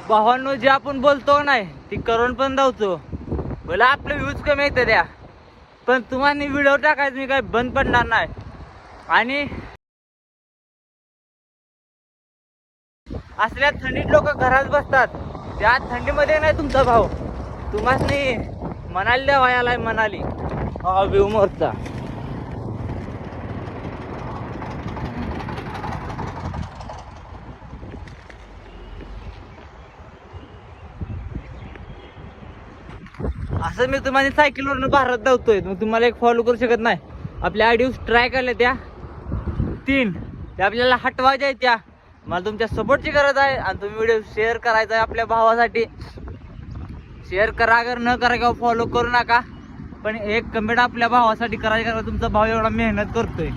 भावांनो जे आपण बोलतो नाही ती करून पण धावतो. मला आपले व्ह्यूज कमी येते द्या, पण तुम्हाला व्हिडिओ टाकायचं मी काय बंद पडणार नाही. आणि असल्या थंडीत लोक घरात बसतात, त्या थंडीमध्ये नाही तुमचा भाऊ तुम्हाला मनाली द्यावा याला मनाली व्ह्यू मोरचा. असं मी तुम्हाला सायकलवरून भारत धावतोय, मग तुम्हाला एक फॉलो करू शकत नाही. आपल्या आयडिओ ट्राय केल्या त्या 3 त्या आपल्याला हटवायच्या आहेत. त्या मला तुमच्या सपोर्टची गरज आहे आणि तुम्ही व्हिडिओ शेअर करायचा आहे आपल्या भावासाठी. शेअर करा, अगर न करा किंवा फॉलो करू नका, पण एक कमेंट आपल्या भावासाठी करायची, कारण तुमचा भाव एवढा मेहनत करतोय.